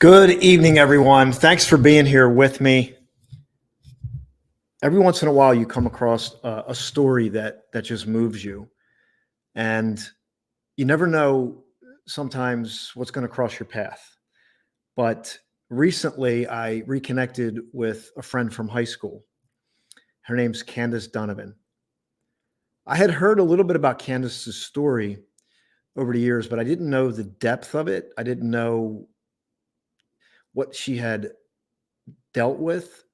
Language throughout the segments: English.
Good evening, everyone. Thanks for being here with me. Every once in a while, you come across a story that just moves you, and you never know sometimes what's going to cross your path. But recently, I reconnected with a friend from high school. Her name's Candace Donovan. I had heard a little bit about Candace's story over the years, but I didn't know the depth of it. I didn't know what she had dealt with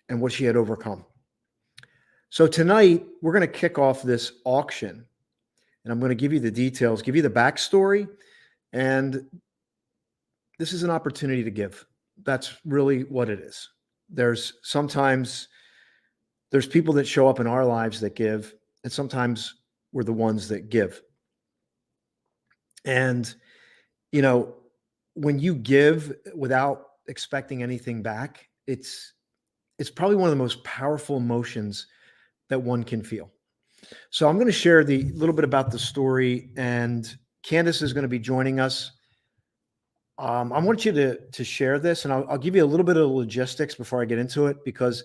and what she had overcome. So tonight, we're going to kick off this auction, and I'm going to give you the details, give you the backstory, and this is an opportunity to give. That's really what it is. Sometimes there's people that show up in our lives that give, and sometimes we're the ones that give. And, you know, when you give without expecting anything back, it's probably one of the most powerful emotions that one can feel. So I'm going to share the little bit about the story, and Candace is going to be joining us. I want you to share this, and I'll give you a little bit of logistics before I get into it, because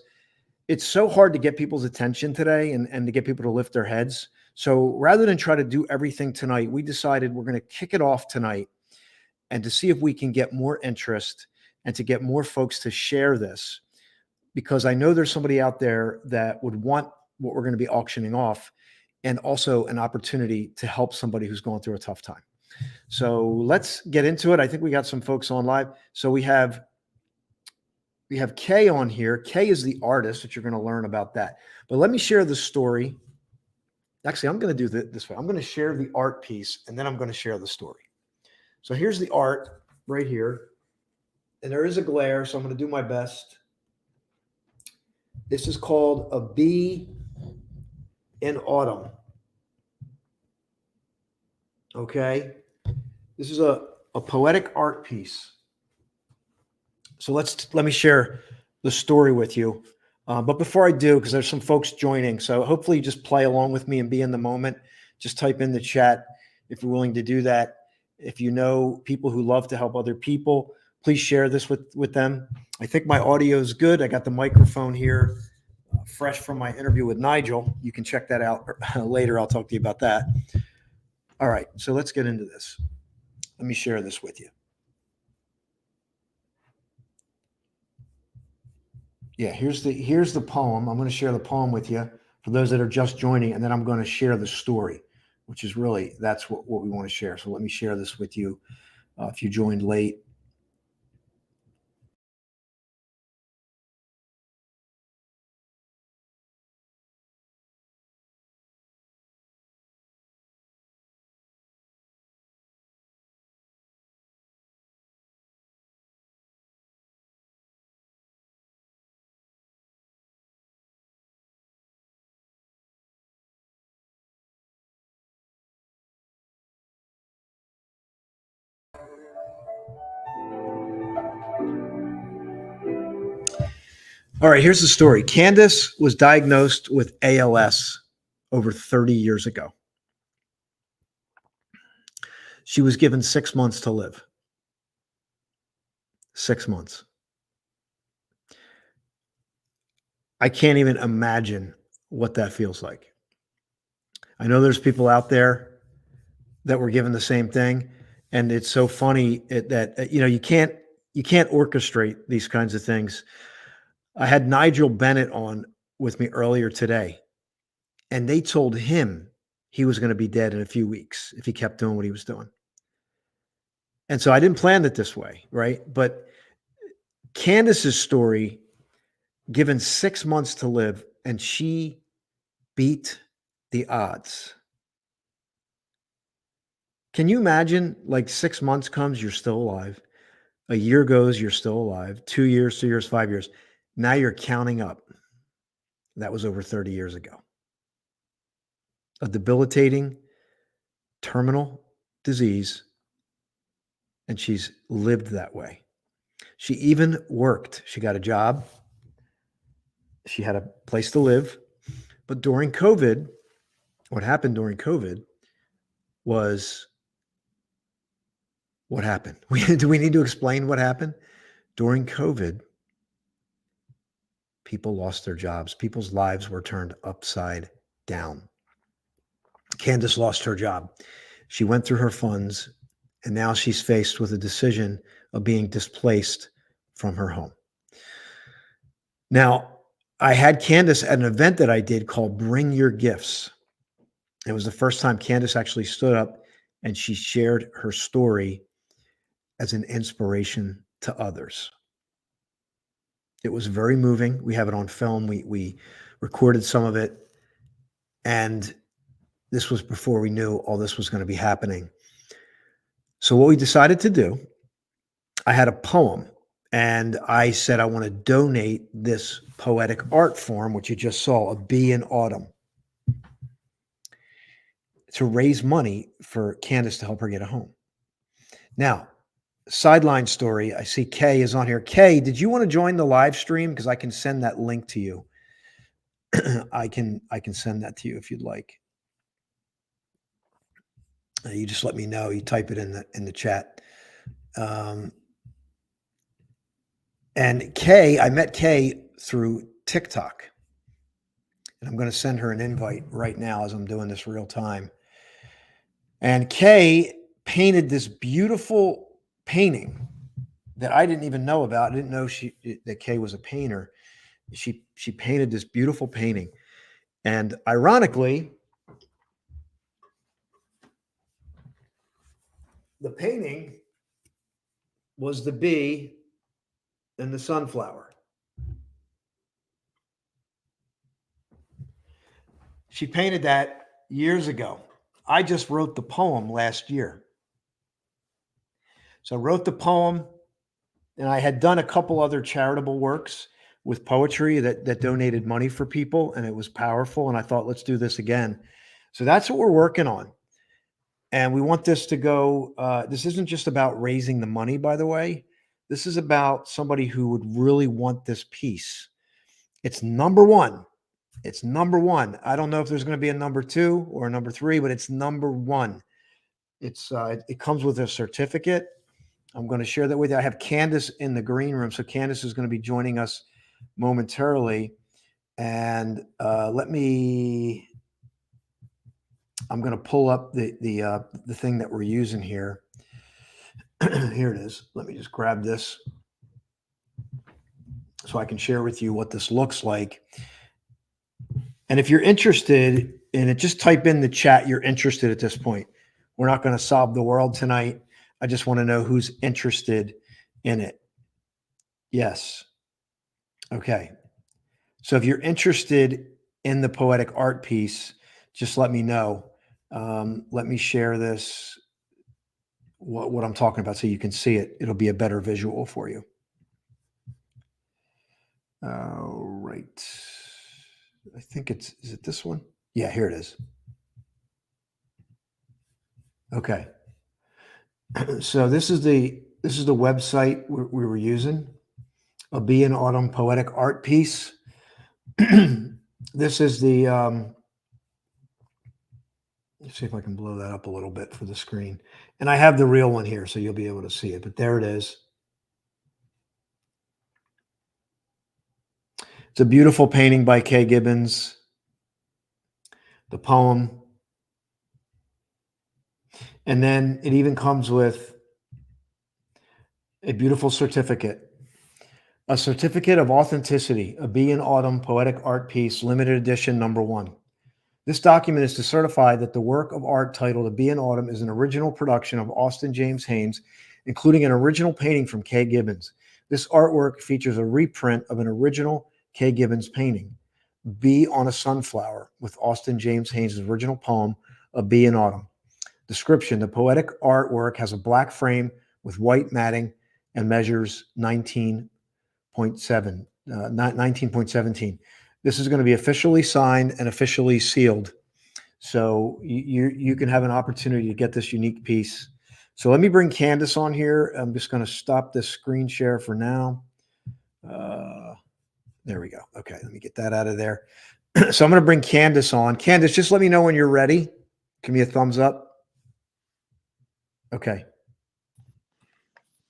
it's so hard to get people's attention today and to get people to lift their heads. So rather than try to do everything tonight, we decided we're going to kick it off tonight and to see if we can get more interest and to get more folks to share this, because I know there's somebody out there that would want what we're going to be auctioning off, and also an opportunity to help somebody who's going through a tough time. So let's get into it. I think we got some folks on live. So we have Kay on here. Kay is the artist that you're going to learn about that. But let me share the story. Actually, I'm going to do this way. I'm going to share the art piece, and then I'm going to share the story. So here's the art right here. And there is a glare, so I'm going to do my best. This is called A Bee in Autumn. Okay. This is a poetic art piece. So let me share the story with you. But before I do, because there's some folks joining, so hopefully you just play along with me and be in the moment. Just type in the chat if you're willing to do that. If you know people who love to help other people, please share this with them. I think my audio is good. I got the microphone here, fresh from my interview with Nigel. You can check that out later. I'll talk to you about that. All right, so let's get into this. Let me share this with you. Yeah, here's the poem. I'm going to share the poem with you for those that are just joining, and then I'm going to share the story, which is really, that's what we want to share. So let me share this with you if you joined late. All right, here's the story. Candace was diagnosed with ALS over 30 years ago. She was given 6 months to live. 6 months. I can't even imagine what that feels like. I know there's people out there that were given the same thing, and it's so funny that you can't orchestrate these kinds of things. I had Nigel Bennett on with me earlier today, and they told him he was going to be dead in a few weeks if he kept doing what he was doing. And so I didn't plan it this way, right? But Candace's story, given 6 months to live, and she beat the odds. Can you imagine, like, 6 months comes, you're still alive. A year goes, you're still alive. 2 years, 3 years, 5 years. Now you're counting up. That was over 30 years ago. A debilitating, terminal disease, and she's lived that way. She even worked. She got a job. She had a place to live. But during COVID, what happened during COVID was What happened? Do we need to explain what happened? During COVID, people lost their jobs. People's lives were turned upside down. Candace lost her job. She went through her funds, and now she's faced with a decision of being displaced from her home. Now, I had Candace at an event that I did called Bring Your Gifts. It was the first time Candace actually stood up and she shared her story as an inspiration to others. It was very moving. We have it on film. We recorded some of it. And this was before we knew all this was going to be happening. So what we decided to do, I had a poem and I said, I want to donate this poetic art form, which you just saw, A Bee in Autumn, to raise money for Candace to help her get a home. Now, sideline story. I see Kay is on here. Kay, did you want to join the live stream? Because I can send that link to you. I can send that to you if you'd like. You just let me know. You type it in the chat. And Kay, I met Kay through TikTok. And I'm going to send her an invite right now as I'm doing this real time. And Kay painted this beautiful painting that I didn't even know about. I didn't know that Kay was a painter. She painted this beautiful painting. And ironically, the painting was the bee and the sunflower. She painted that years ago. I just wrote the poem last year. So I wrote the poem, and I had done a couple other charitable works with poetry that donated money for people, and it was powerful. And I thought, let's do this again. So that's what we're working on. And we want this to go, this isn't just about raising the money, by the way. This is about somebody who would really want this piece. It's number one. It's number one. I don't know if there's going to be a number 2 or a number 3, but it's number 1. It comes with a certificate. I'm going to share that with you. I have Candace in the green room. So Candace is going to be joining us momentarily. And I'm going to pull up the thing that we're using here. Here it is. Let me just grab this so I can share with you what this looks like. And if you're interested in it, just type in the chat you're interested at this point. We're not going to solve the world tonight. I just want to know who's interested in it. Yes. Okay. So if you're interested in the poetic art piece, just let me know. Let me share this, what I'm talking about, so you can see it. It'll be a better visual for you. All right. I think is it this one? Yeah, here it is. Okay. So this is the website we were using, A Bee in Autumn Poetic Art Piece. This is the, let's see if I can blow that up a little bit for the screen. And I have the real one here, so you'll be able to see it, but there it is. It's a beautiful painting by Kay Gibbons. The poem. And then it even comes with a beautiful certificate. A certificate of authenticity, A Bee in Autumn Poetic Art Piece, limited edition, number 1. This document is to certify that the work of art titled A Bee in Autumn is an original production of Austin James Haines, including an original painting from Kay Gibbons. This artwork features a reprint of an original Kay Gibbons painting, Bee on a Sunflower, with Austin James Haines' original poem, A Bee in Autumn. Description: the poetic artwork has a black frame with white matting and measures 19.17. This is going to be officially signed and officially sealed. So you can have an opportunity to get this unique piece. So let me bring Candace on here. I'm just going to stop this screen share for now. There we go. Okay, let me get that out of there. So I'm going to bring Candace on. Candace, just let me know when you're ready. Give me a thumbs up. Okay.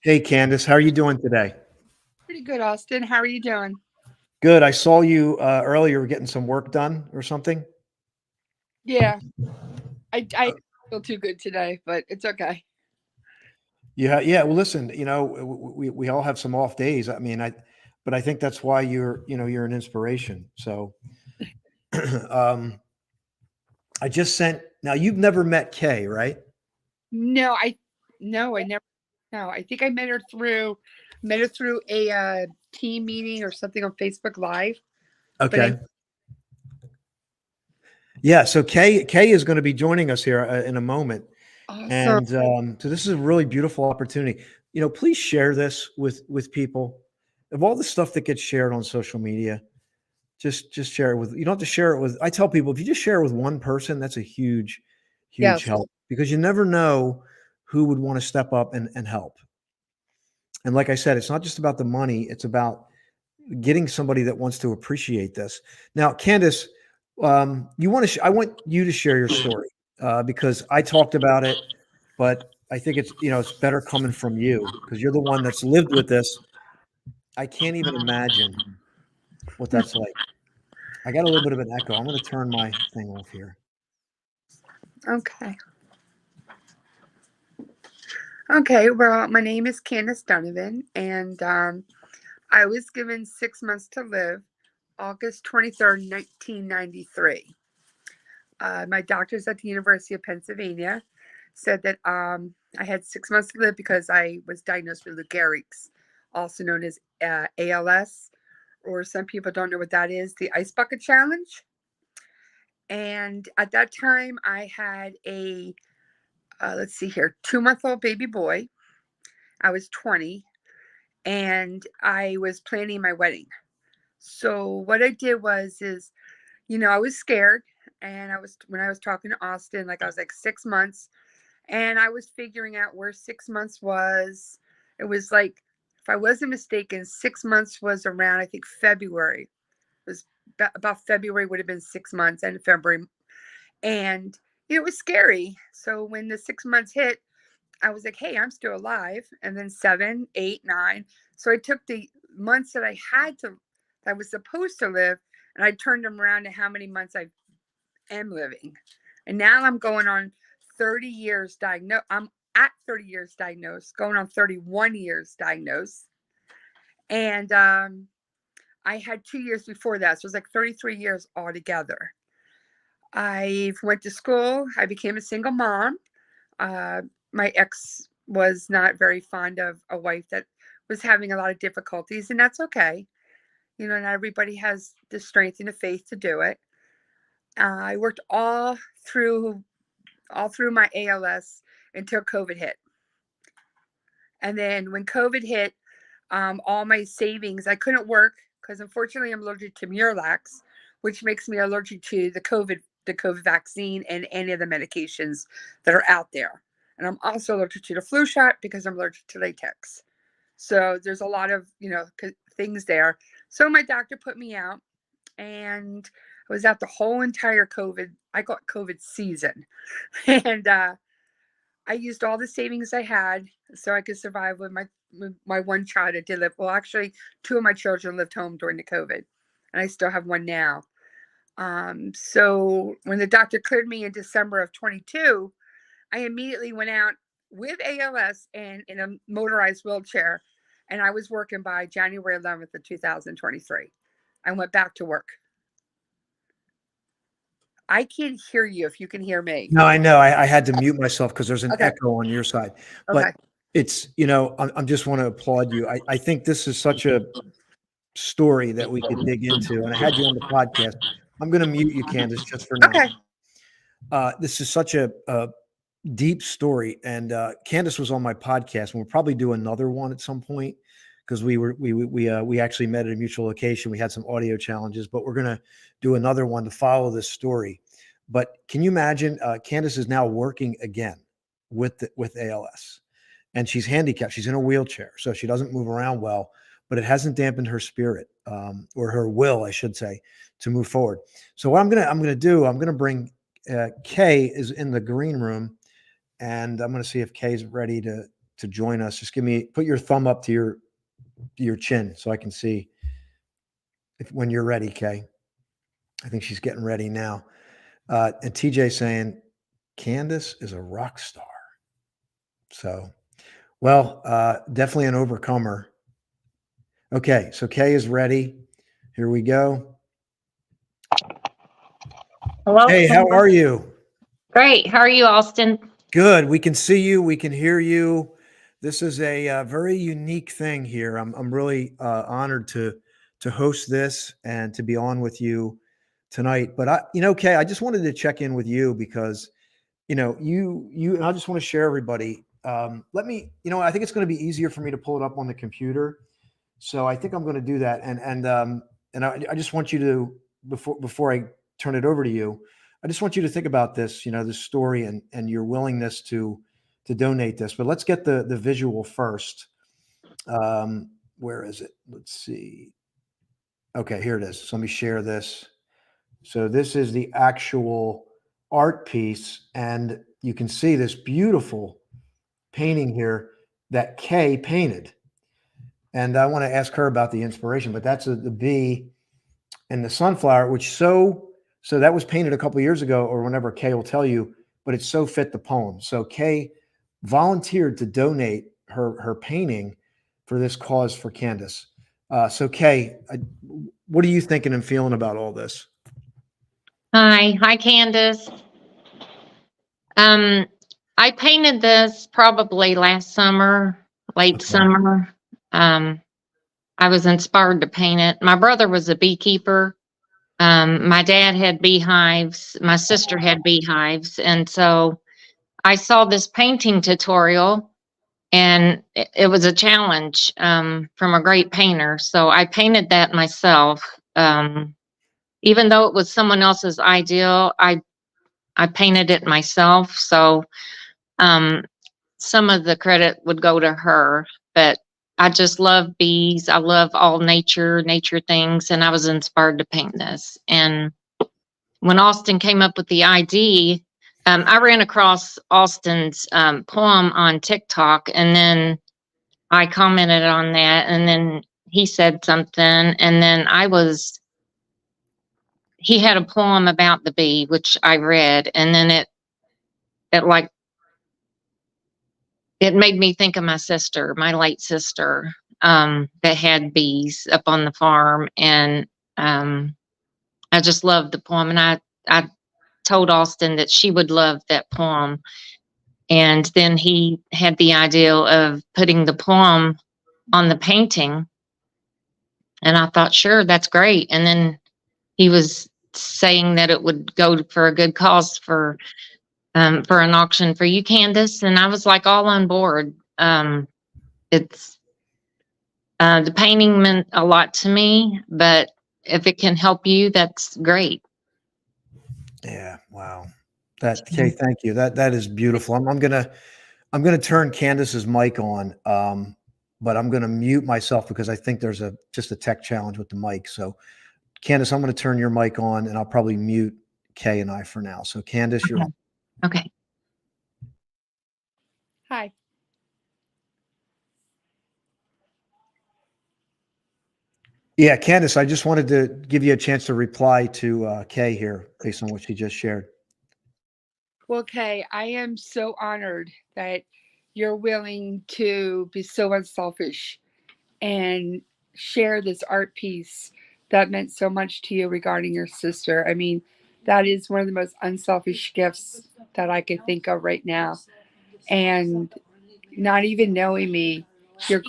Hey, Candace, how are you doing today? Pretty good, Austin. How are you doing? Good. I saw you earlier getting some work done or something. Yeah, I don't feel too good today, but it's okay. Yeah, yeah. Well, listen, we all have some off days. I mean, but I think that's why you're an inspiration. So, um, I just sent. Now, you've never met Kay, right? No, I never. No, I think I met her through a team meeting or something on Facebook Live. But I Okay. Yeah. So Kay is going to be joining us here in a moment, awesome. and so this is a really beautiful opportunity. Please share this with people. Of all the stuff that gets shared on social media, just share it with, you don't have to share it with, I tell people, if you just share it with one person, that's a huge Yes. help, because you never know who would want to step up and help. And like I said, it's not just about the money, it's about getting somebody that wants to appreciate this. Now, Candace, I want you to share your story, because I talked about it, but I think it's better coming from you, because you're the one that's lived with this. I can't even imagine what that's like. I got a little bit of an echo. I'm going to turn my thing off here. Okay. Okay. Well, my name is Candace Donovan, and I was given 6 months to live, August 23rd, 1993. My doctors at the University of Pennsylvania said that I had 6 months to live because I was diagnosed with Lou Gehrig's, also known as ALS, or some people don't know what that is, the Ice Bucket Challenge. And at that time, I had a, let's see here, 2-month-old baby boy. I was 20, and I was planning my wedding. So what I did is, I was scared. And when I was talking to Austin, like I was like 6 months. And I was figuring out where 6 months was. It was like, if I wasn't mistaken, 6 months was around, I think, February. It was about February would have been 6 months, and February. And it was scary. So when the 6 months hit, I was like, hey, I'm still alive. And then 7, 8, 9. So I took the months that I was supposed to live, and I turned them around to how many months I am living. And now I'm going on 30 years diagnosed. I'm at 30 years diagnosed, going on 31 years diagnosed. And I had 2 years before that. So it was like 33 years altogether. I went to school. I became a single mom. Uh, my ex was not very fond of a wife that was having a lot of difficulties, and that's okay. Not everybody has the strength and the faith to do it. I worked through all through my ALS until COVID hit. And then when COVID hit, all my savings, I couldn't work because unfortunately I'm allergic to Miralax, which makes me allergic to the COVID vaccine and any of the medications that are out there. And I'm also allergic to the flu shot because I'm allergic to latex. So there's a lot of, things there. So my doctor put me out, and I was out the whole entire COVID. I got COVID season. And I used all the savings I had so I could survive with my one child that did live. Well, actually, two of my children lived home during the COVID, and I still have one now. So when the doctor cleared me in December of 22, I immediately went out with ALS and in a motorized wheelchair, and I was working by January 11th of 2023. I went back to work. I can't hear you if you can hear me. No, I know. I had to mute myself because there's an Okay. echo on your side. Okay. But I'm just want to applaud you. I think this is such a story that we could dig into. And I had you on the podcast. I'm going to mute you, Candace, just for now. Okay. This is such a deep story. And Candace was on my podcast, and we'll probably do another one at some point, because we actually met at a mutual location. We had some audio challenges, but we're going to do another one to follow this story. But can you imagine? Candace is now working again with ALS, and she's handicapped. She's in a wheelchair, so she doesn't move around well. But it hasn't dampened her spirit, or her will, I should say, to move forward. So what I'm gonna bring Kay is in the green room, and I'm gonna see if Kay's ready to to join us, just put your thumb up to your chin so I can see when you're ready, Kay. I think she's getting ready now. And TJ saying, Candace is a rock star. So, well, definitely an overcomer. Okay, so Kay is ready. Here we go. Hello. Hey, how are you? Great. How are you, Austin? Good. We can see you. We can hear you. This is a very unique thing here. I'm really honored to host this and to be on with you tonight. But Kay, I just wanted to check in with you because, you and I just want to share everybody. I think it's going to be easier for me to pull it up on the computer. So I think I'm going to do that. And I just want you to, before I turn it over to you, I just want you to think about this, this story and your willingness to donate this. But let's get the visual first. Where is it? Let's see. Okay, here it is. So let me share this. So this is the actual art piece, and you can see this beautiful painting here that Kay painted. And I want to ask her about the inspiration, but that's the bee and the sunflower, which so that was painted a couple of years ago, or whenever Kay will tell you, but it so fit the poem. So Kay volunteered to donate her painting for this cause for Candace. So Kay, what are you thinking and feeling about all this? Hi, Candace. I painted this probably last summer, late summer. I was inspired to paint it. My brother was a beekeeper. My dad had beehives. My sister had beehives. And so I saw this painting tutorial, and it was a challenge from a great painter. So I painted that myself. Even though it was someone else's idea, I painted it myself. So some of the credit would go to her, but I just love bees. I love all nature things. And I was inspired to paint this. And when Austin came up with the idea, I ran across Austin's poem on TikTok, and then I commented on that, and then he said something, and then he had a poem about the bee, which I read, and then it made me think of my sister, my late sister, that had bees up on the farm. And I just loved the poem. And I told Austin that she would love that poem. And then he had the idea of putting the poem on the painting. And I thought, sure, that's great. And then he was saying that it would go for a good cause for an auction for you, Candace. And I was like all on board. It's the painting meant a lot to me, but if it can help you, that's great. Yeah. Wow. Kay, thank you. That is beautiful. I'm gonna turn Candace's mic on, but I'm gonna mute myself because I think there's just a tech challenge with the mic. So Candace, I'm gonna turn your mic on, and I'll probably mute Kay and I for now. So Candace, you're on. Okay. Hi. Yeah, Candace, I just wanted to give you a chance to reply to Kay here based on what she just shared. Well, Kay, I am so honored that you're willing to be so unselfish and share this art piece that meant so much to you regarding your sister. I mean, that is one of the most unselfish gifts that I could think of right now. And not even knowing me, your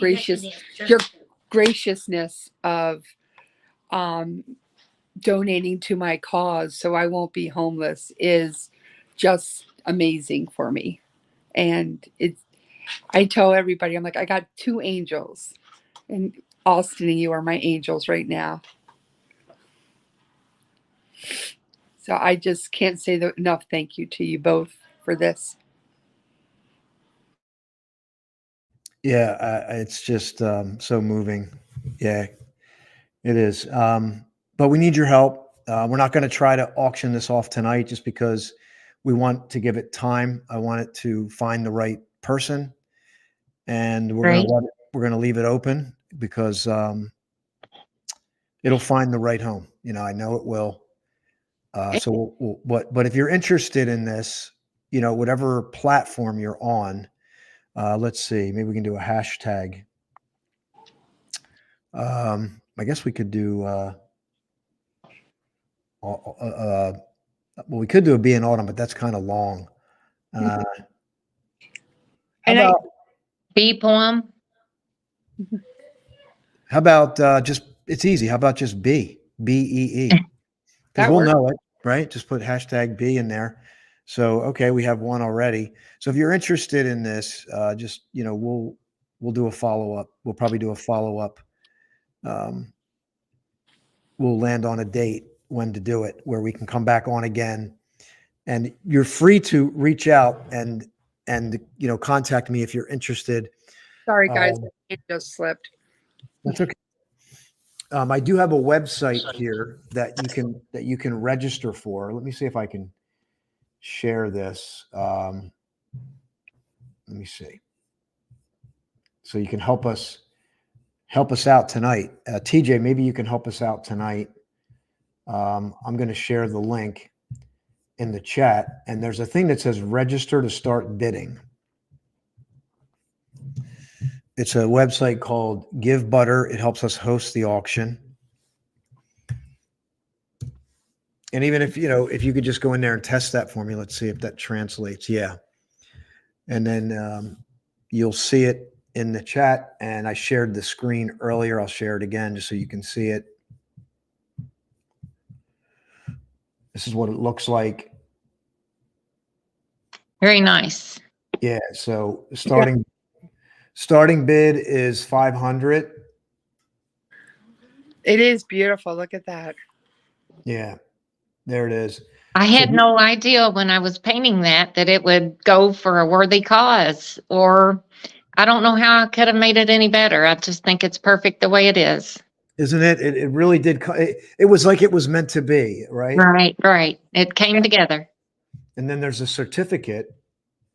graciousness of donating to my cause so I won't be homeless is just amazing for me. And I tell everybody, I'm like, I got two angels, and Austin and you are my angels right now. So I just can't say enough thank you to you both for this. Yeah, it's just so moving. Yeah, it is. But we need your help. We're not going to try to auction this off tonight just because we want to give it time. I want it to find the right person. and Great. we're gonna leave it open because it'll find the right home. I know it will. So but if you're interested in this, whatever platform you're on, let's see, maybe we can do a hashtag. I guess we could do, well, we could do a bee in autumn, but that's kind of long. How And about, Bee poem. just, it's easy. How about just BEE? Because That we'll works. know it, right? Just put hashtag B in there. So, okay, we have one already. So if you're interested in this, just, we'll do a follow-up. We'll probably do a follow-up. We'll land on a date when to do it, where we can come back on again. And you're free to reach out and contact me if you're interested. Sorry, guys, Um, it just slipped. That's okay. I do have a website here that you can register for. Let me see if I can share this. Let me see. So you can help us out tonight. TJ, maybe you can help us out tonight. I'm going to share the link in the chat, and there's a thing that says register to start bidding. It's a website called Give Butter. It helps us host the auction. And even if you could just go in there and test that for me, let's see if that translates. Yeah. And then you'll see it in the chat. And I shared the screen earlier. I'll share it again just so you can see it. This is what it looks like. Very nice. Yeah. So starting bid is 500. It is beautiful. Look at that. Yeah. There it is. I had no idea when I was painting that it would go for a worthy cause, or I don't know how I could have made it any better. I just think it's perfect the way it is. Isn't it? It really did. It was like it was meant to be, right? Right. It came together. And then there's a certificate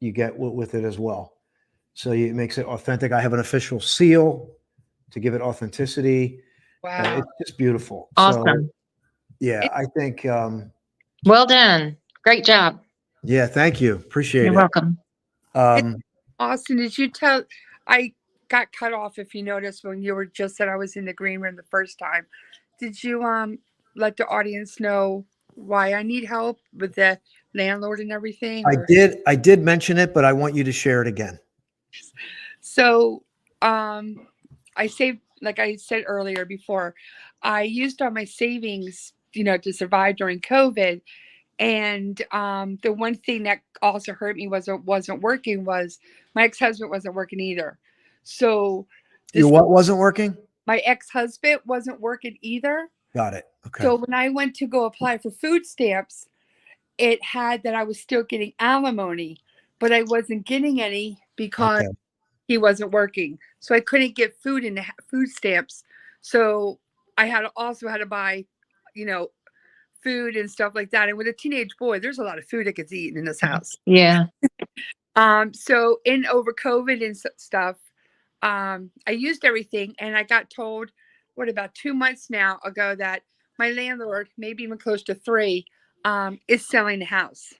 you get with it as well. So it makes it authentic. I have an official seal to give it authenticity. Wow. It's just beautiful. Awesome. So, yeah, I think. Well done. Great job. Yeah, thank you. Appreciate You're it. welcome. Austin, did you tell? I got cut off, if you noticed, when you were just said I was in the green room the first time. Did you let the audience know why I need help with the landlord and everything? I did mention it, but I want you to share it again. So I saved, like I said earlier before, I used all my savings, to survive during COVID. And the one thing that also hurt me wasn't working was my ex-husband wasn't working either. So What wasn't working? my ex-husband wasn't working either. Got it. Okay. So when I went to go apply for food stamps, it had that I was still getting alimony, but I wasn't getting any because he wasn't working. So I couldn't get food in the food stamps. So I had to buy, food and stuff like that. And with a teenage boy, there's a lot of food that gets eaten in this house. Yeah. So over COVID and stuff, I used everything, and I got told, about 2 months now ago, that my landlord, maybe even close to 3, is selling the house.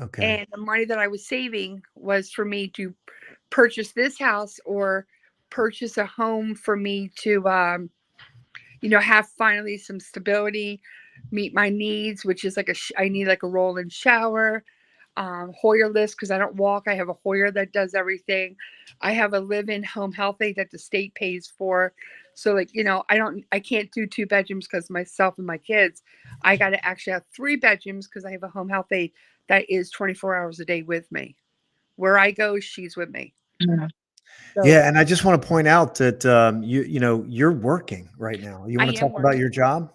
Okay. And the money that I was saving was for me to purchase this house or purchase a home for me to, have finally some stability, meet my needs, which is I need like a roll-in shower, Hoyer list, because I don't walk. I have a Hoyer that does everything. I have a live-in home health aide that the state pays for. So I can't do 2 bedrooms because myself and my kids. I got to actually have 3 bedrooms because I have a home health aide that is 24 hours a day with me. Where I go, she's with me. Yeah. So, Yeah, and I just want to point out that you're working right now. You want to talk about your job?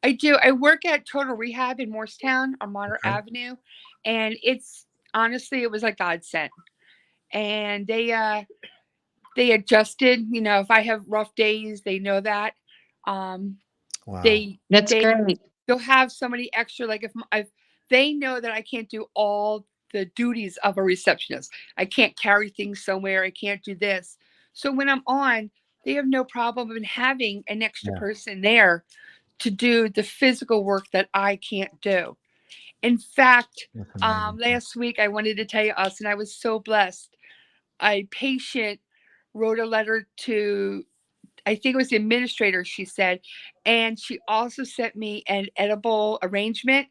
I do. I work at Total Rehab in Morristown on Monterey Avenue, and it's honestly, it was like God sent. And they adjusted. If I have rough days, they know that. Wow. That's great. They'll have somebody extra. Like if they know that I can't do all the duties of a receptionist. I can't carry things somewhere. I can't do this. So when I'm on, they have no problem in having an extra Yeah. person there to do the physical work that I can't do. In fact, That's amazing. last week I wanted to tell you us, and I was so blessed. A patient wrote a letter to, I think it was the administrator, she said, and she also sent me an edible arrangement.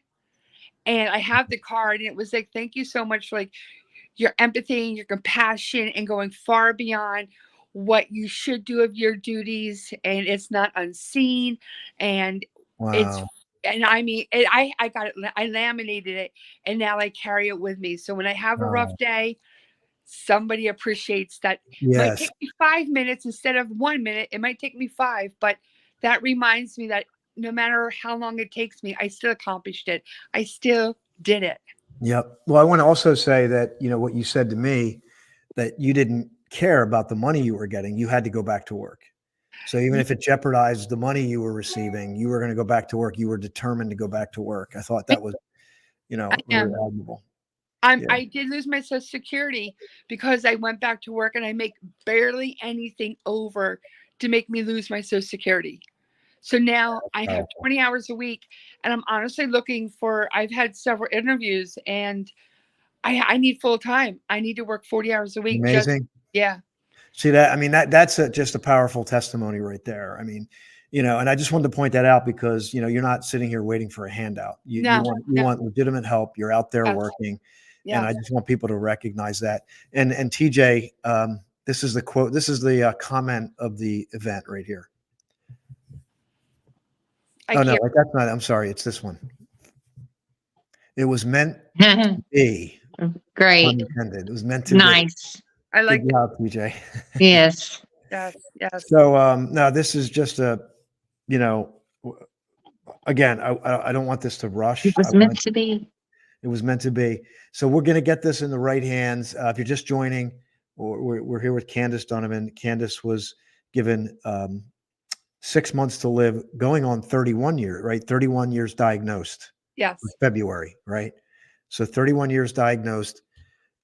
And I have the card, and it was like, thank you so much for like your empathy and your compassion and going far beyond what you should do of your duties, and it's not unseen, and it's Wow. and I mean I got it, I laminated it, and now I carry it with me, so when I have a rough Wow. day, somebody appreciates that. Might Yes. take me 5 minutes instead of 1 minute, it might take me five, but that reminds me that no matter how long it takes me, I still accomplished it. I still did it. Yep. Well, I want to also say that, you know, what you said to me, that you didn't care about the money you were getting. You had to go back to work. So even if it jeopardized the money you were receiving, you were going to go back to work. You were determined to go back to work. I thought that was, you I know, very am. admirable. Yeah. I did lose my Social Security because I went back to work, and I make barely anything over to make me lose my Social Security. So now I have Powerful. 20 hours a week, and I'm honestly looking for, I've had several interviews, and I need full time. I need to work 40 hours a week. Amazing. Yeah. See that? I mean, that's just a powerful testimony right there. I mean, you know, and I just wanted to point that out because, you know, you're not sitting here waiting for a handout. You No, want legitimate help. You're out there Yes. working. Yeah. And I just want people to recognize that. And TJ, this is the quote. This is the comment of the event right here. I Oh no, can't. that's not. I'm sorry. It's this one. It was meant to be. Great. Pun intended. It was meant to be. Nice. I like Good job, TJ. Yes. that. Yes. So no, this is just a, you know, again, I don't want this to rush. It was meant to be. It was meant to be. So we're going to get this in the right hands. If you're just joining, we're here with Candace Donovan. Candace was given 6 months to live, going on 31 years, right? 31 years diagnosed. Yes. February, right? So 31 years diagnosed,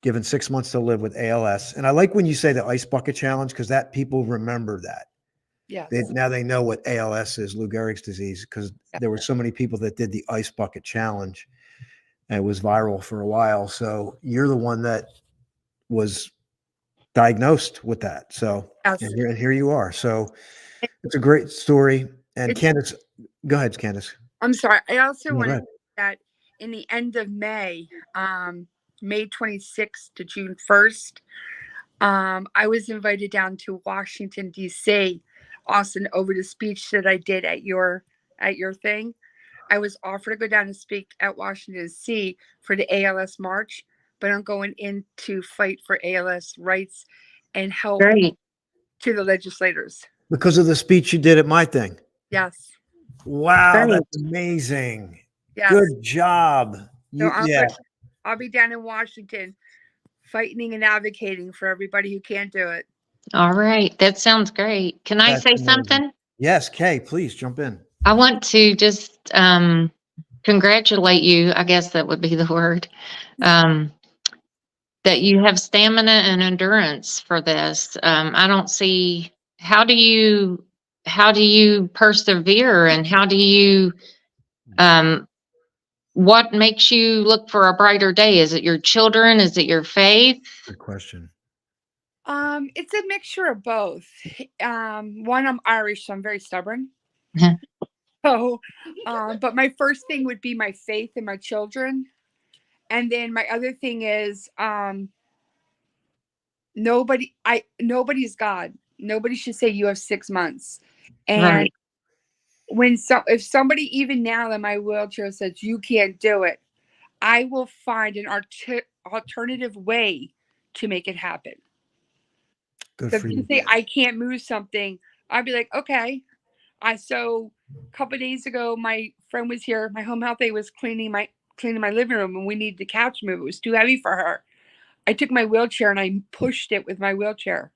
given 6 months to live with ALS. And I like when you say the ice bucket challenge, because that people remember that. Yes. Now they know what ALS is, Lou Gehrig's disease, because there were so many people that did the ice bucket challenge. And it was viral for a while. So you're the one that was diagnosed with that. So Yes. and here you are. So it's a great story. And Candace, go ahead, Candace. I'm sorry. I also No, go wanted ahead. that in the end of May, May 26th to June 1st, I was invited down to Washington, D.C., Austin, over the speech that I did at your thing. I was offered to go down and speak at Washington, D.C. for the ALS March, but I'm going in to fight for ALS rights and help Great. to the legislators. Because of the speech you did at my thing. Yes. Wow, Great. that's amazing. Yes. Good job. So Yeah. I'll be down in Washington fighting and advocating for everybody who can't do it. All right. That sounds great. Can I That's say amazing. something? Yes, Kay, please jump in. I want to just congratulate you. I guess that would be the word. That you have stamina and endurance for this. I don't see, how do you persevere, and how do you what makes you look for a brighter day? Is it your children? Is it your faith? Good question. It's a mixture of both. One, I'm Irish, so I'm very stubborn. So, but my first thing would be my faith in my children. And then my other thing is, nobody's God. Nobody should say you have 6 months. And Right. if somebody even now in my wheelchair says you can't do it, I will find an alternative way to make it happen. Good So for if you you. say I can't move something, I'd be like, okay. So a couple of days ago, my friend was here. My home health aide was cleaning my living room, and we needed the couch moved. It was too heavy for her. I took my wheelchair and I pushed it with my wheelchair.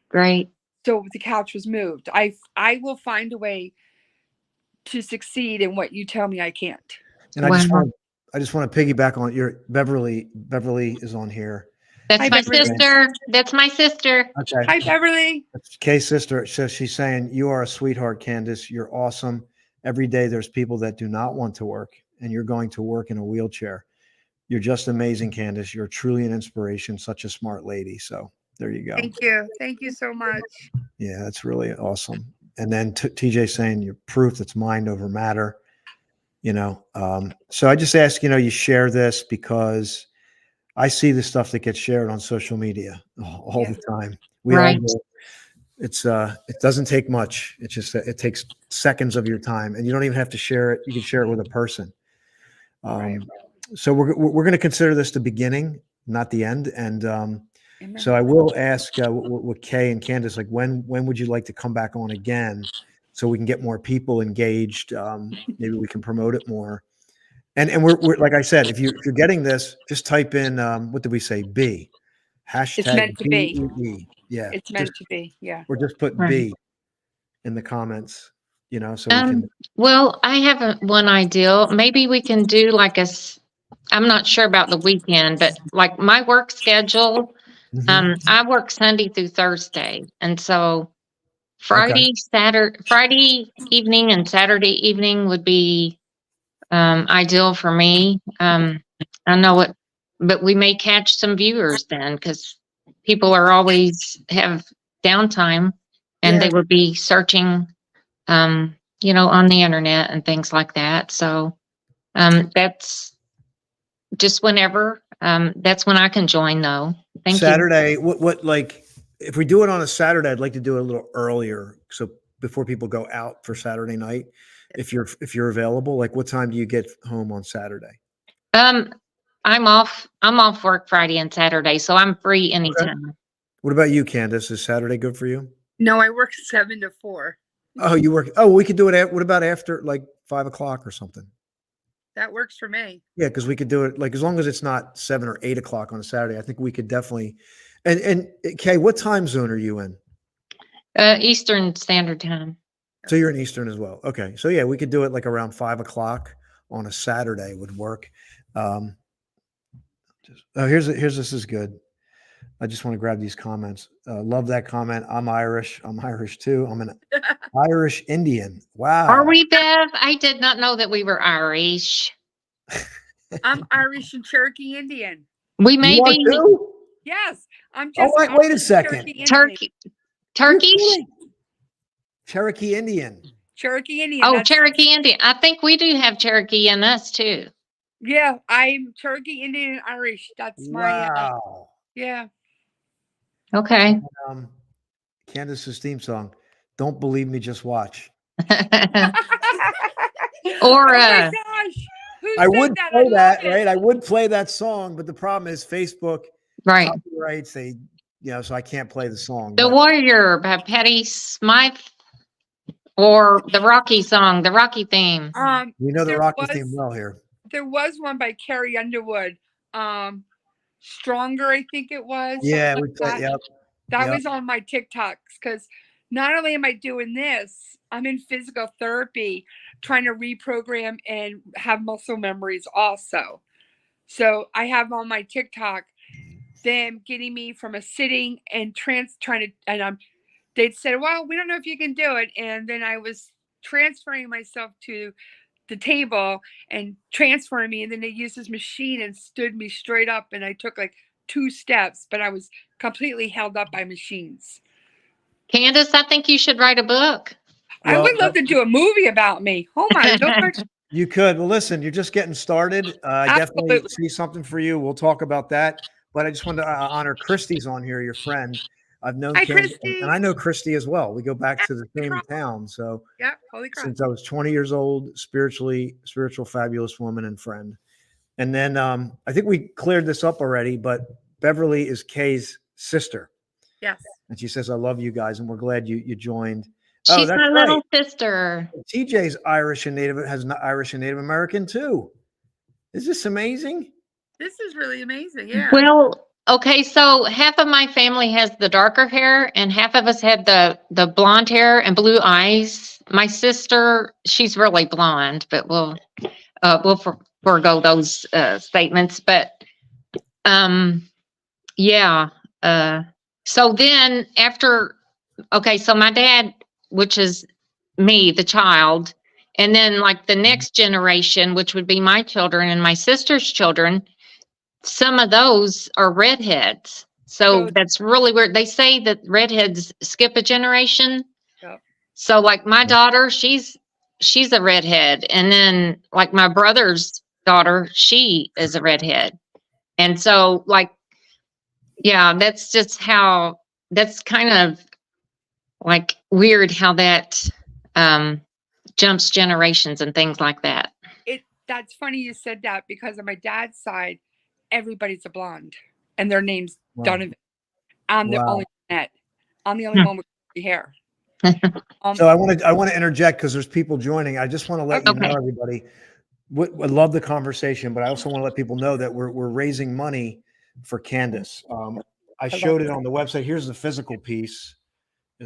Great. So the couch was moved. I will find a way to succeed in what you tell me I can't. And I just Wow. want I just want to piggyback on your Beverly. Beverly is on here. That's Hi, my Beverly. sister. That's my sister. Okay. Hi, Beverly. That's Kay's sister. So she's saying, you are a sweetheart, Candace. You're awesome. Every day there's people that do not want to work, and you're going to work in a wheelchair. You're just amazing, Candace. You're truly an inspiration, such a smart lady. So there you go. Thank you. Thank you so much. Yeah, that's really awesome. And then TJ saying you're proof that's mind over matter. So I just ask, you share this because I see the stuff that gets shared on social media all the time. We all Right. do. It doesn't take much. It's just it takes seconds of your time, and you don't even have to share it. You can share it with a person. Right. So we're going to consider this the beginning, not the end. And Amen. so I will ask with Kay and Candace, like when would you like to come back on again, so we can get more people engaged? Maybe we can promote it more. And we're like I said, if you're getting this, just type in what did we say? B. Hashtag It's meant to be. BEE. Yeah. It's meant to be. Yeah. Or just put Right. B in the comments, so we can. Well, I have one idea. Maybe we can do I'm not sure about the weekend, but like my work schedule, Mhm. I work Sunday through Thursday. And so Friday evening and Saturday evening would be ideal for me. I know it, but we may catch some viewers then because people are always have downtime and Yeah. they would be searching, on the internet and things like that. So that's just whenever. That's when I can join though. Thank you. Saturday, what like if we do it on a Saturday, I'd like to do it a little earlier, so before people go out for Saturday night. If you're available, like what time do you get home on Saturday? I'm off work Friday and Saturday, so I'm free anytime. What about you, Candace? Is Saturday good for you? No, I work 7 to 4. Oh, you work. Oh, we could do it. What about after like 5 o'clock or something? That works for me. Yeah, because we could do it like as long as it's not 7 or 8 o'clock on a Saturday. I think we could definitely. And Kay, what time zone are you in? Eastern Standard Time. So you're in Eastern as well. Okay, so yeah, we could do it like around 5 o'clock on a Saturday would work. Here's this is good. I just want to grab these comments. Love that comment. I'm Irish. I'm Irish too. I'm an Irish Indian. Wow. Are we, Bev? I did not know that we were Irish. I'm Irish and Cherokee Indian. We may You are be too? Yes, I'm Oh, just. wait a Irish second. Indian. Turkish. Cherokee Indian. Cherokee Indian. Oh, that's- Cherokee Indian. I think we do have Cherokee in us too. Yeah, I'm Cherokee Indian and Irish. That's my. Wow. Yeah. Okay. Candace's theme song. Don't believe me, just watch. Or oh my gosh. Who I said would that? play love that, it. right? I would play that song, but the problem is Facebook right. copyrights. So I can't play the song. The but- Warrior by Patty Smythe, or the Rocky song, the Rocky theme. We know the there Rocky was- theme well here. There was one by Carrie Underwood. Stronger, I think it was. Yeah, something we like play. that. Yep. That Yep. was on my TikToks because not only am I doing this, I'm in physical therapy trying to reprogram and have muscle memories also. So I have on my TikTok them getting me from a sitting and they'd said, well, we don't know if you can do it. And then I was transferring myself to the table and transferring me. And then they used this machine and stood me straight up. And I took like 2 steps, but I was completely held up by machines. Candace, I think you should write a book. I Well, would love to do a movie about me. Oh my Lord. You could. Well, listen, you're just getting started. I definitely Absolutely. see something for you. We'll talk about that. But I just wanted to honor Christy's on here, your friend. I've known Hi, Candace, Christy. and I know Christy as well. We go back to the same town. So Yep. Holy crap. since I was 20 years old, spiritual, fabulous woman and friend. And then I think we cleared this up already, but Beverly is Kay's sister. Yes. And she says, I love you guys, and we're glad you joined. She's that's my right. little sister. TJ's Irish and Irish and Native American too. Is this amazing? This is really amazing. Yeah. Well, okay, so half of my family has the darker hair and half of us had the blonde hair and blue eyes. My sister, she's really blonde, but we'll forego those statements. But yeah. So then after, okay, so my dad, which is me, the child, and then like the next generation, which would be my children and my sister's children, some of those are redheads. So So- that's really weird. They say that redheads skip a generation. Yep. So like my daughter, she's a redhead. And then like my brother's daughter, she is a redhead. And so like, yeah, that's just how, that's kind of like weird how that jumps generations and things like that. That's funny you said that, because on my dad's side, everybody's a blonde and their name's Wow. Donovan. I'm the Wow. only brunette. I'm the only one with curly hair. So I want to interject because there's people joining. I just want to let you Okay. know, everybody. I love the conversation, but I also want to let people know that we're raising money for Candace. I showed it on the website. Here's the physical piece.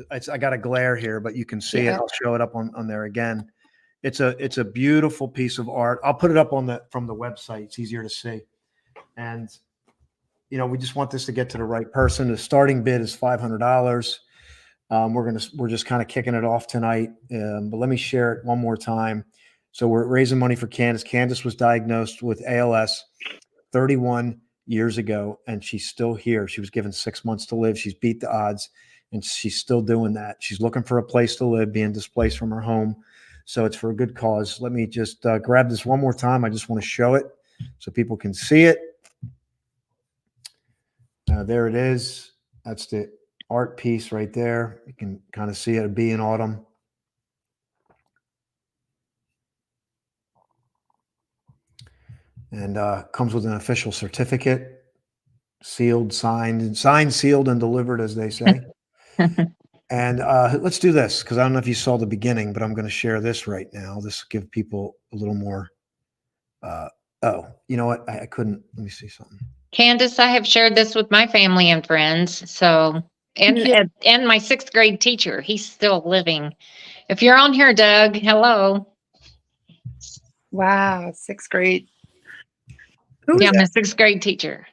I got a glare here, but you can see it. Yeah. I'll show it up on there again. It's a beautiful piece of art. I'll put it up from the website. It's easier to see. And we just want this to get to the right person. The starting bid is $500. We're just kind of kicking it off tonight. But let me share it one more time. So we're raising money for Candace. Candace was diagnosed with ALS 31 years ago, and she's still here. She was given 6 months to live. She's beat the odds, and she's still doing that. She's looking for a place to live, being displaced from her home. So it's for a good cause. Let me just grab this one more time. I just want to show it so people can see it. There it is. That's the art piece right there. You can kind of see it, a bee in autumn. And comes with an official certificate, sealed, signed, sealed, and delivered, as they say. And let's do this, because I don't know if you saw the beginning, but I'm going to share this right now. This will give people a little more. Oh, you know what? I couldn't. Let me see something. Candace, I have shared this with my family and friends. So, and my 6th grade teacher, he's still living. If you're on here, Doug, hello. Wow, 6th grade. Yeah, my 6th grade teacher.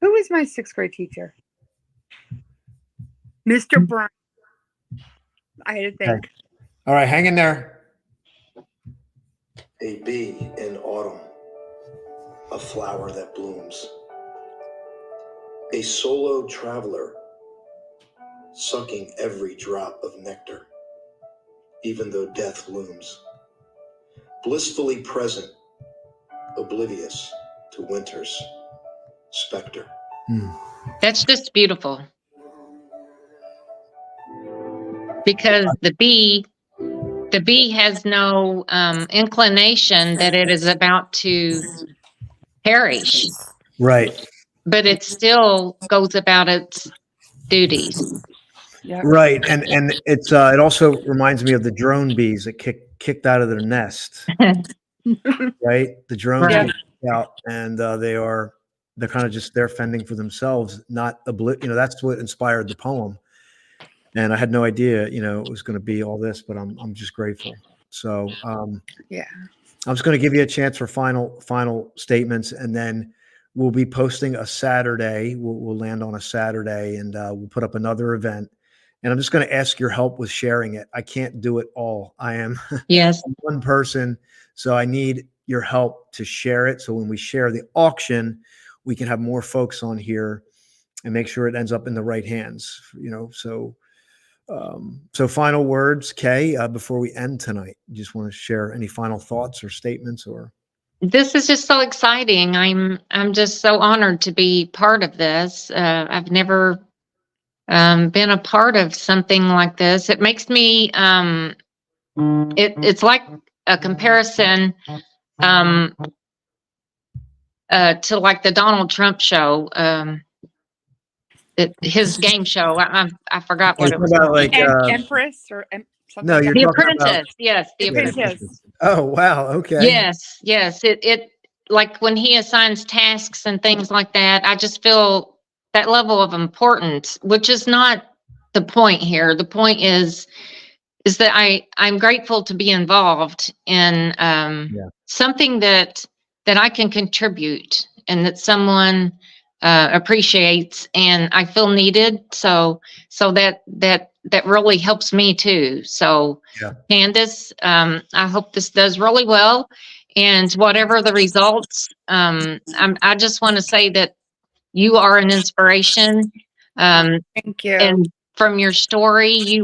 Who is my 6th grade teacher? Mr. Brown. I had to think. Okay. All right, hang in there. A bee in autumn, a flower that blooms. A solo traveler, sucking every drop of nectar, even though death looms. Blissfully present, oblivious to winter's specter. That's just beautiful. Because the bee has no inclination that it is about to perish. Right. But it still goes about its duties. Yep. Right. And it's it also reminds me of the drone bees that kicked out of their nest. Right. The drones Right. get kicked out, and they're kind of just there fending for themselves, not that's what inspired the poem. And I had no idea, it was going to be all this, but I'm just grateful. So Yeah. I'm just going to give you a chance for final statements, and then we'll be posting a Saturday. We'll land on a Saturday, and we'll put up another event. And I'm just going to ask your help with sharing it. I can't do it all. I am Yes. one person, so I need your help to share it. So when we share the auction, we can have more folks on here and make sure it ends up in the right hands. So final words, Kay, before we end tonight. You just want to share any final thoughts or statements, or? This is just so exciting. I'm just so honored to be part of this. I've never been a part of something like this. It makes me it's like a comparison to like the Donald Trump show. His game show. I forgot what it was. About like Empress or something. no, like you're that. The talking about. Apprentice. Yes, The Apprentice. Oh wow, okay. Yes. It like when he assigns tasks and things like that, I just feel that level of importance, which is not the point here. The point is that I'm grateful to be involved in something that I can contribute and that someone appreciates and I feel needed. So that really helps me too. So Yeah. Candace, I hope this does really well. And whatever the results, I just want to say that you are an inspiration. Thank you. And from your story,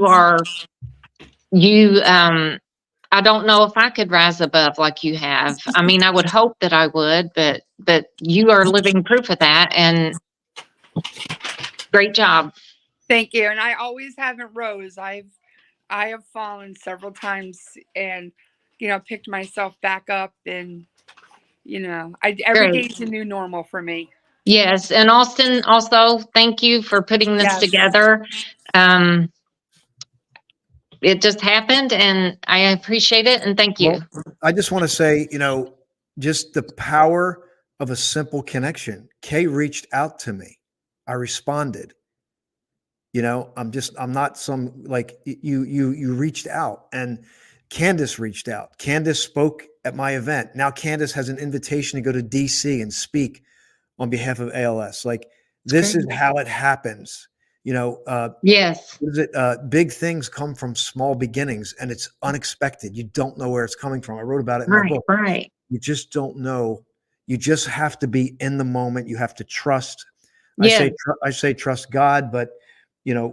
I don't know if I could rise above like you have. I mean, I would hope that I would, but you are living proof of that. And great job. Thank you. And I always haven't rose. I have fallen several times and, picked myself back up and, every Great. day's a new normal for me. Yes. And Austin, also, thank you for putting this Yes. together. It just happened and I appreciate it. And thank you. Well, I just want to say, just the power of a simple connection. Kay reached out to me. I responded. I'm not some like you reached out, and Candace reached out. Candace spoke at my event. Now Candace has an invitation to go to DC and speak on behalf of ALS. Like, this is how it happens. Yes. Big things come from small beginnings, and it's unexpected. You don't know where it's coming from. I wrote about it in my book. Right. You just don't know. You just have to be in the moment. You have to trust. Yeah. I say trust God, but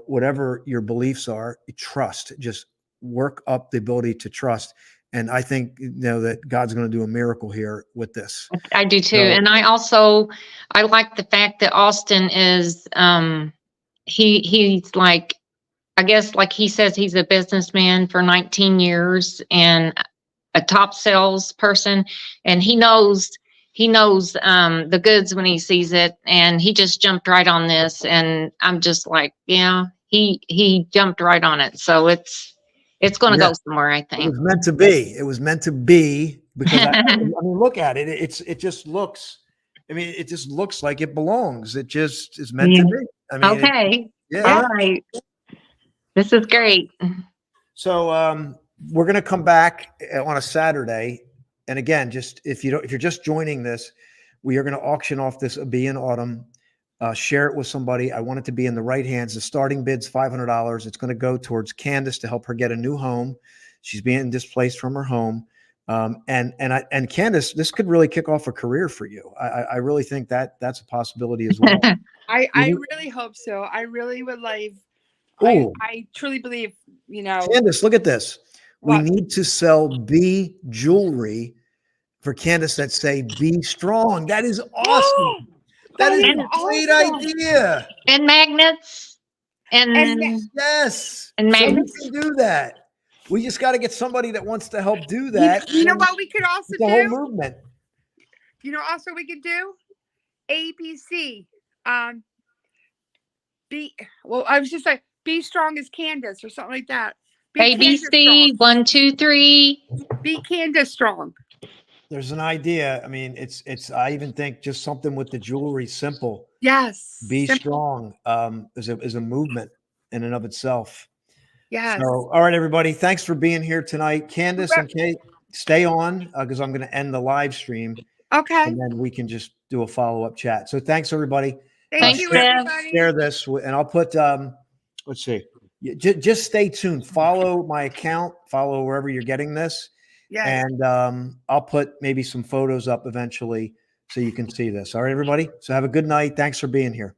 whatever your beliefs are, trust. Just work up the ability to trust. And I think that God's going to do a miracle here with this. I do too. So, And I like the fact that Austin is he's like, I guess, like he says, he's a businessman for 19 years and a top salesperson, and he knows the goods when he sees it, and he just jumped right on this, and I'm just like, yeah, he jumped right on it. So it's going to go somewhere, I it think. was meant to be. It was meant to be, because I mean, look at it. It just looks. I mean, it just looks like it belongs. It just is meant to be. I mean, Okay. yeah. All right. This is great. So we're going to come back on a Saturday, and again, just if you're just joining this, we are going to auction off this Be in Autumn. Share it with somebody. I want it to be in the right hands. The starting bid's $500. It's going to go towards Candace to help her get a new home. She's being displaced from her home. And Candace, this could really kick off a career for you. I really think that's a possibility as well. I really hope so. I really would like. I truly believe, Candace, look at this. What? We need to sell B jewelry for Candace that say "Be strong." That is awesome. That is a great idea. And magnets. And yes. And magnets. So we can do that. We just got to get somebody that wants to help do that. You know what we could also do? The whole movement. Also we could do ABC. I was just like, be strong as Candace or something like that. ABC 1, 2, 3. Be Candace strong. There's an idea. I mean, I even think just something with the jewelry, simple. Yes. Be strong is a movement in and of itself. Yes. So, all right, everybody. Thanks for being here tonight. Candace and Kate, stay on because I'm going to end the live stream. Okay. And then we can just do a follow-up chat. So thanks, everybody. Thank you, everybody. Share this, and I'll put, let's see. Just stay tuned. Follow my account. Follow wherever you're getting this. Yes. And I'll put maybe some photos up eventually so you can see this. All right, everybody. So have a good night. Thanks for being here.